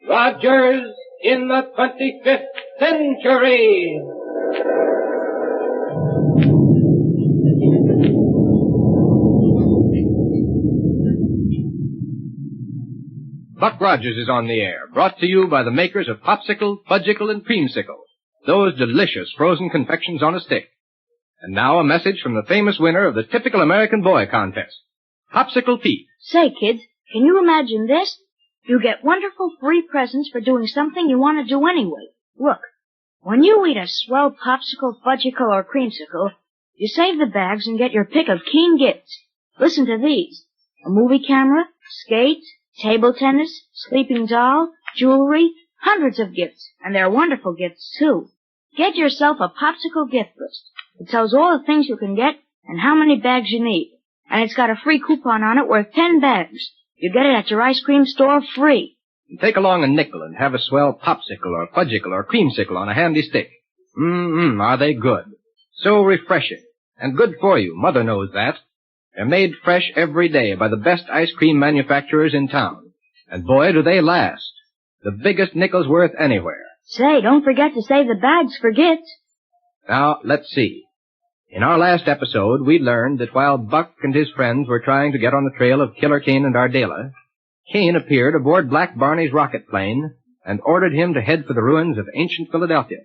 Rogers in the 25th century. Buck Rogers is on the air, brought to you by the makers of Popsicle, Fudgicle, and Creamsicle, those delicious frozen confections on a stick. And now a message from the famous winner of the Typical American Boy contest, Popsicle Pete. Say, kids, can you imagine this? You get wonderful free presents for doing something you want to do anyway. Look, when you eat a swell popsicle, fudgicle, or creamsicle, you save the bags and get your pick of keen gifts. Listen to these. A movie camera, skates, table tennis, sleeping doll, jewelry, hundreds of gifts. And they're wonderful gifts, too. Get yourself a popsicle gift list. It tells all the things you can get and how many bags you need. And it's got a free coupon on it worth 10 bags. You get it at your ice cream store free. Take along a nickel and have a swell popsicle or fudgicle or creamsicle on a handy stick. Are they good? So refreshing. And good for you. Mother knows that. They're made fresh every day by the best ice cream manufacturers in town. And boy, do they last. The biggest nickel's worth anywhere. Say, don't forget to save the bags for gifts. Now, let's see. In our last episode, we learned that while Buck and his friends were trying to get on the trail of Killer Kane and Ardela, Kane appeared aboard Black Barney's rocket plane and ordered him to head for the ruins of ancient Philadelphia.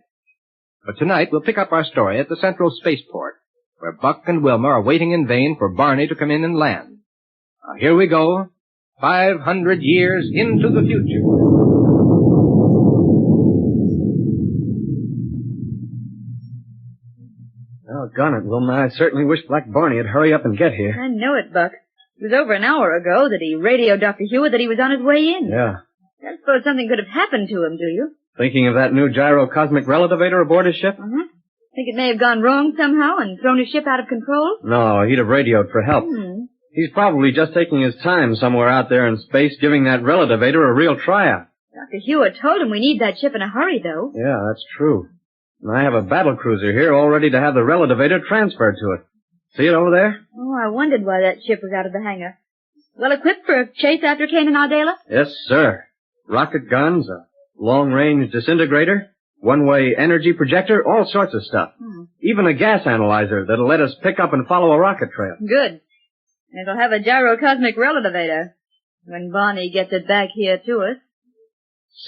But tonight, we'll pick up our story at the Central Spaceport, where Buck and Wilma are waiting in vain for Barney to come in and land. Now, here we go, 500 years into the future. Doggone it, Wilma. I certainly wish Black Barney would hurry up and get here. I know it, Buck. It was over an hour ago that he radioed Dr. Hewitt that he was on his way in. Yeah. I don't suppose something could have happened to him, do you? Thinking of that new Gyro cosmic relativator aboard his ship? Uh-huh. Think it may have gone wrong somehow and thrown his ship out of control? No, he'd have radioed for help. He's probably just taking his time somewhere out there in space, giving that relativator a real tryout. Dr. Hewitt told him we need that ship in a hurry, though. Yeah, that's true. And I have a battle cruiser here all ready to have the relativator transferred to it. See it over there? Oh, I wondered why that ship was out of the hangar. Well equipped for a chase after Kane and Ardela? Yes, sir. Rocket guns, a long-range disintegrator, one-way energy projector, all sorts of stuff. Even a gas analyzer that'll let us pick up and follow a rocket trail. Good. And it'll have a gyro cosmic relativator when Barney gets it back here to us.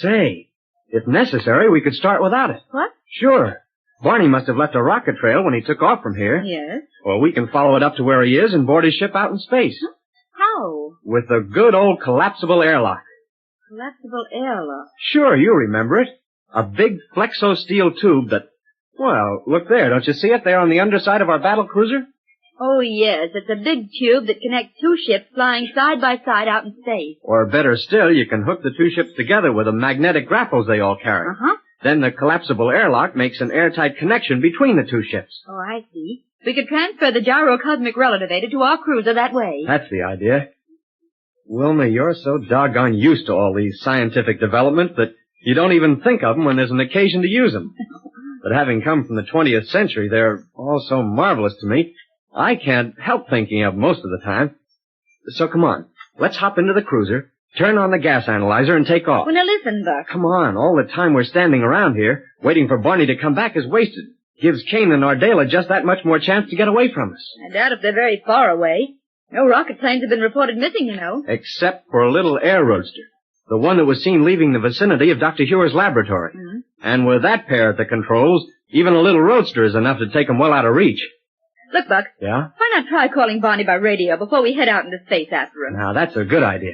Say, if necessary, we could start without it. What? Sure. Barney must have left a rocket trail when he took off from here. Yes. Well, we can follow it up to where he is and board his ship out in space. How? With a good old collapsible airlock. Collapsible airlock? Sure, you remember it. A big flexo steel tube that... Well, look there. Don't you see it there on the underside of our battle cruiser? Oh, yes. It's a big tube that connects two ships flying side by side out in space. Or better still, you can hook the two ships together with the magnetic grapples they all carry. Uh-huh. Then the collapsible airlock makes an airtight connection between the two ships. Oh, I see. We could transfer the gyro cosmic relativator to our cruiser that way. That's the idea. Wilma, you're so doggone used to all these scientific developments that you don't even think of them when there's an occasion to use them. But having come from the 20th century, they're all so marvelous to me, I can't help thinking of most of the time. So come on, let's hop into the cruiser, turn on the gas analyzer, and take off. Well, now listen, Buck. Come on, all the time we're standing around here, waiting for Barney to come back is wasted. Gives Kane and Ardela just that much more chance to get away from us. I doubt if they're very far away. No rocket planes have been reported missing, you know. Except for a little air roadster. The one that was seen leaving the vicinity of Dr. Hewer's laboratory. Mm-hmm. And with that pair at the controls, even a little roadster is enough to take them well out of reach. Look, Buck. Yeah? Why not try calling Barney by radio before we head out into space after him? Now, that's a good idea.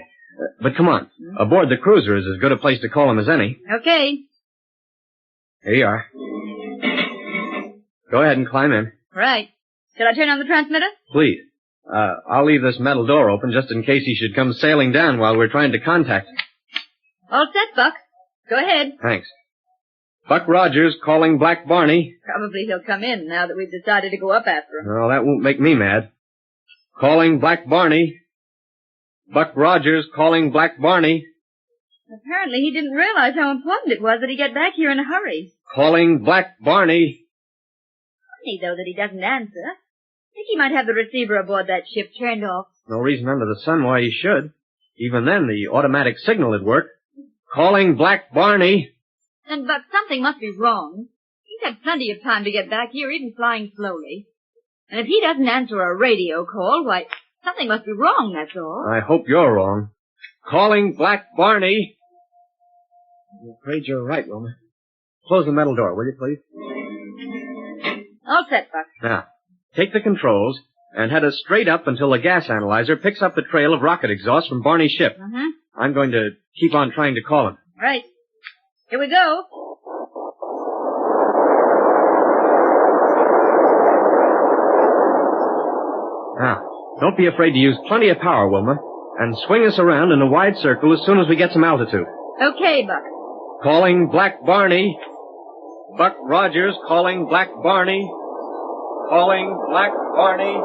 But come on. Aboard the cruiser is as good a place to call him as any. Okay. Here you are. Go ahead and climb in. Right. Shall I turn on the transmitter? Please. I'll leave this metal door open just in case he should come sailing down while we're trying to contact him. All set, Buck. Go ahead. Thanks. Buck Rogers calling Black Barney. Probably he'll come in now that we've decided to go up after him. No, that won't make me mad. Calling Black Barney. Buck Rogers calling Black Barney. Apparently he didn't realize how important it was that he get back here in a hurry. Calling Black Barney. Funny, though, that he doesn't answer. I think he might have the receiver aboard that ship turned off. No reason under the sun why he should. Even then, the automatic signal would work. Calling Black Barney. But something must be wrong. He's had plenty of time to get back here, even flying slowly. And if he doesn't answer a radio call, why, something must be wrong, that's all. I hope you're wrong. Calling Black Barney. I'm afraid you're right, Wilma. Close the metal door, will you, please? All set, Buck. Now, take the controls and head us straight up until the gas analyzer picks up the trail of rocket exhaust from Barney's ship. Mm-hmm. I'm going to keep on trying to call him. Right. Here we go. Now, don't be afraid to use plenty of power, Wilma, and swing us around in a wide circle as soon as we get some altitude. Okay, Buck. Calling Black Barney. Buck Rogers calling Black Barney. Calling Black Barney.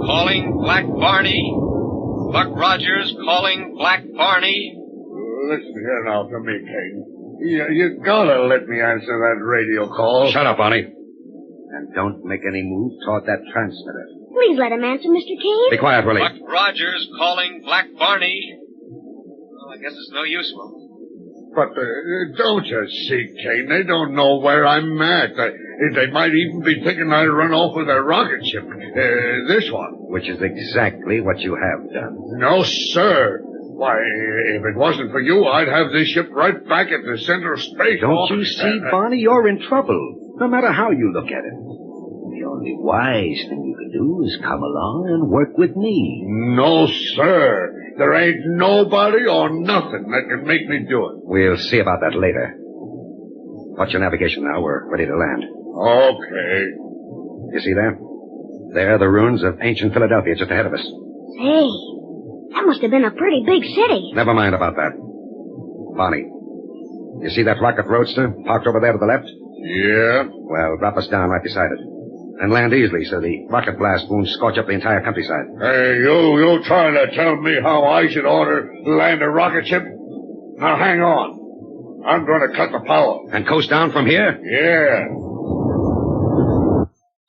Calling Black Barney. Buck Rogers calling Black Barney. Listen here now to me, Kane. You gotta let me answer that radio call. Shut up, Barney. And don't make any move toward that transmitter. Please let him answer, Mr. Kane. Be quiet, Willie. Buck Rogers calling Black Barney. Well, I guess it's no use, Will. But don't you see, Kane? They don't know where I'm at. They might even be thinking I run off with a rocket ship. This one. Which is exactly what you have done. No, sir. Why, if it wasn't for you, I'd have this ship right back at the center of space. Don't you see, Barney? You're in trouble, no matter how you look at it. The only wise thing you can do is come along and work with me. No, sir. There ain't nobody or nothing that can make me do it. We'll see about that later. Watch your navigation now. We're ready to land. Okay. You see there? There are the ruins of ancient Philadelphia just ahead of us. Hey, that must have been a pretty big city. Never mind about that. Barney, you see that rocket roadster parked over there to the left? Yeah? Well, drop us down right beside it. And land easily so the rocket blast won't scorch up the entire countryside. Hey, you trying to tell me how I should order land a rocket ship? Now hang on. I'm going to cut the power. And coast down from here? Yeah.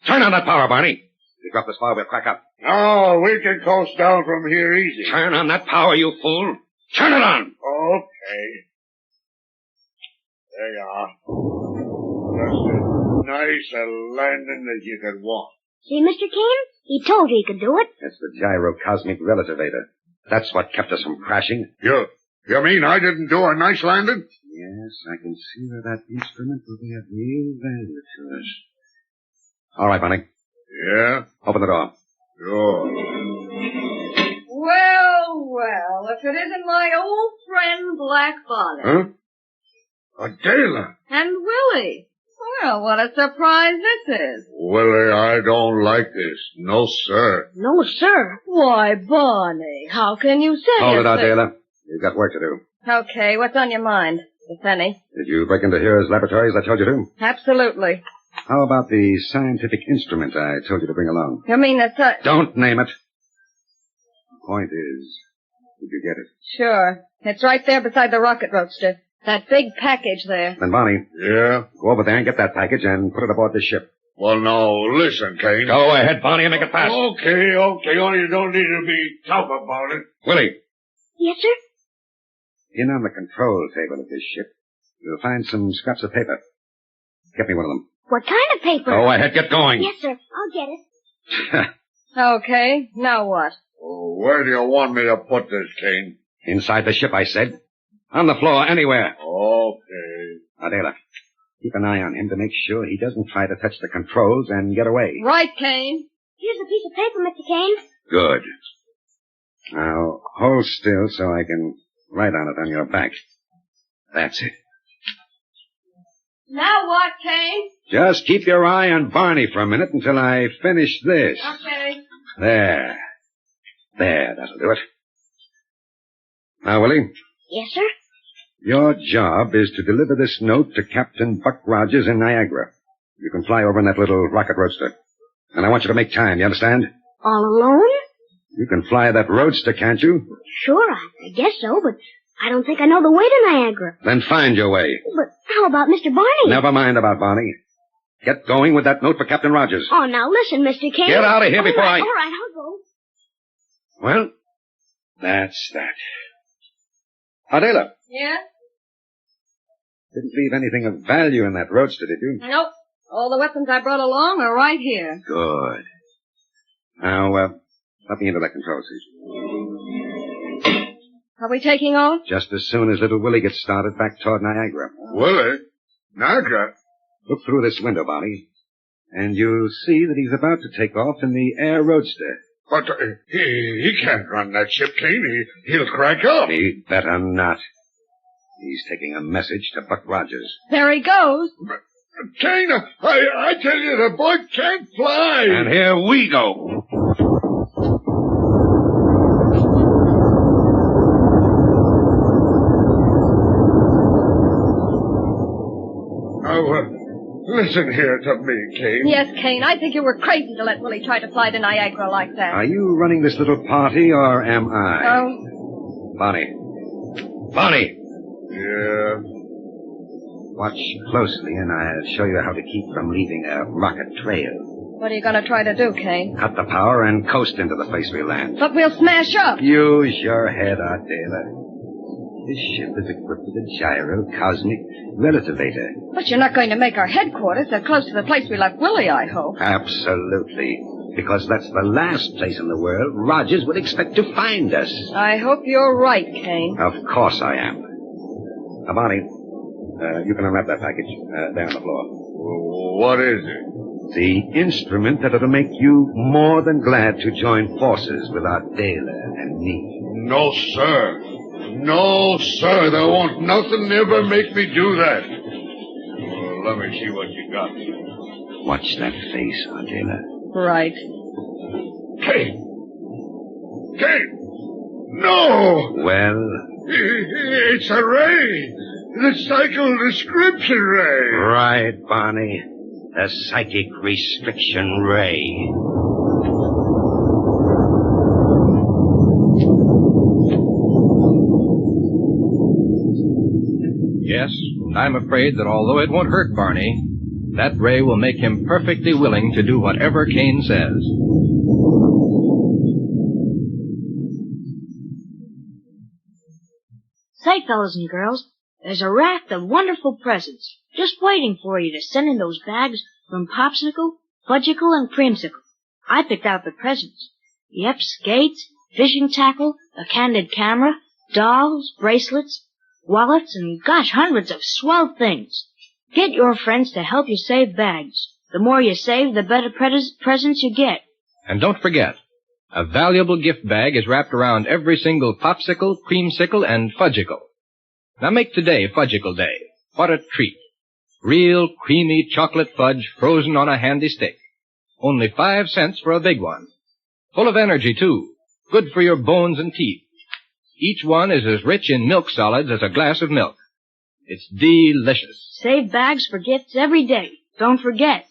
Turn on that power, Barney. If you drop this far, we'll crack up. No, we can coast down from here easy. Turn on that power, you fool. Turn it on. Okay. There you are. Just as nice a landing as you could want. See, Mr. Kane? He told you he could do it. That's the Gyro Relativator. That's what kept us from crashing. You mean I didn't do a nice landing? Yes, I can see that instrument will be of real value to us. All right, Barney. Yeah? Open the door. Sure. Well, if it isn't my old friend Black Bonnet. Huh? Adela. And Willie. Well, what a surprise this is. Willie, I don't like this. No, sir. No, sir. Why, Barney, how can you say Hold it, such- Adela. You've got work to do. Okay, what's on your mind, if any? Did you break into Hero's laboratory as I told you to? Absolutely. How about the scientific instrument I told you to bring along? You mean the Don't name it. The point is, did you get it? Sure. It's right there beside the rocket roadster. That big package there. Then, Barney, Yeah? go over there and get that package and put it aboard the ship. Well, now, listen, Kane. Go ahead, Barney, and make it fast. Okay. Only you don't need to be tough about it. Willie, Yes, sir? in on the control table of this ship, you'll find some scraps of paper. Get me one of them. What kind of paper? Go ahead, get going. Yes, sir. I'll get it. Okay, now what? Oh, where do you want me to put this, Kane? Inside the ship, I said. On the floor, anywhere. Okay. Adela, keep an eye on him to make sure he doesn't try to touch the controls and get away. Right, Kane. Here's a piece of paper, Mr. Kane. Good. Now, hold still so I can write on it on your back. That's it. Now what, Kane? Just keep your eye on Barney for a minute until I finish this. Okay. There, that'll do it. Now, Willie, Yes, sir? your job is to deliver this note to Captain Buck Rogers in Niagara. You can fly over in that little rocket roadster. And I want you to make time, you understand? All alone? You can fly that roadster, can't you? Sure, I guess so, but I don't think I know the way to Niagara. Then find your way. But how about Mr. Barney? Never mind about Barney. Get going with that note for Captain Rogers. Oh, now listen, Mr. Kane. Get out of here before All right, I'll go. Well, that's that. Adela. Yeah? Didn't leave anything of value in that roadster, did you? Nope. All the weapons I brought along are right here. Good. Now, let me into that control seat. Are we taking off? Just as soon as little Willie gets started back toward Niagara. Willie? Niagara? Look through this window, Barney, and you'll see that he's about to take off in the air roadster. But he can't run that ship, Kane. He'll crack up. He'd better not. He's taking a message to Buck Rogers. There he goes. Kane, I tell you, the boy can't fly. And here we go. Listen here to me, Kane. Yes, Kane, I think you were crazy to let Willie try to fly to Niagara like that. Are you running this little party, or am I? Oh. Barney. Barney! Yeah? Watch closely, and I'll show you how to keep from leaving a rocket trail. What are you going to try to do, Kane? Cut the power and coast into the place we land. But we'll smash up. Use your head, Adela. This ship is equipped with a gyro cosmic relativator. But you're not going to make our headquarters so close to the place we left Willie, I hope. Absolutely. Because that's the last place in the world Rogers would expect to find us. I hope you're right, Kane. Of course I am. Now, Barney, you can unwrap that package there on the floor. What is it? The instrument that'll make you more than glad to join forces with Adela and me. No, sir. No, sir. There won't nothing ever make me do that. Well, let me see what you got. Watch that face, Adela. Right. Kane! No! Well? It's a ray. The cycle description ray. Right, Barney. The psychic restriction ray. Yes, I'm afraid that although it won't hurt Barney, that ray will make him perfectly willing to do whatever Kane says. Say, fellas and girls, there's a raft of wonderful presents just waiting for you to send in those bags from Popsicle, Fudgicle, and Creamsicle. I picked out the presents. Yep, skates, fishing tackle, a candid camera, dolls, bracelets, wallets, and gosh, hundreds of swell things. Get your friends to help you save bags. The more you save, the better presents you get. And don't forget, a valuable gift bag is wrapped around every single Popsicle, Creamsicle, and Fudgicle. Now make today Fudgicle Day. What a treat. Real creamy chocolate fudge frozen on a handy stick. Only 5 cents for a big one. Full of energy, too. Good for your bones and teeth. Each one is as rich in milk solids as a glass of milk. It's delicious. Save bags for gifts every day. Don't forget.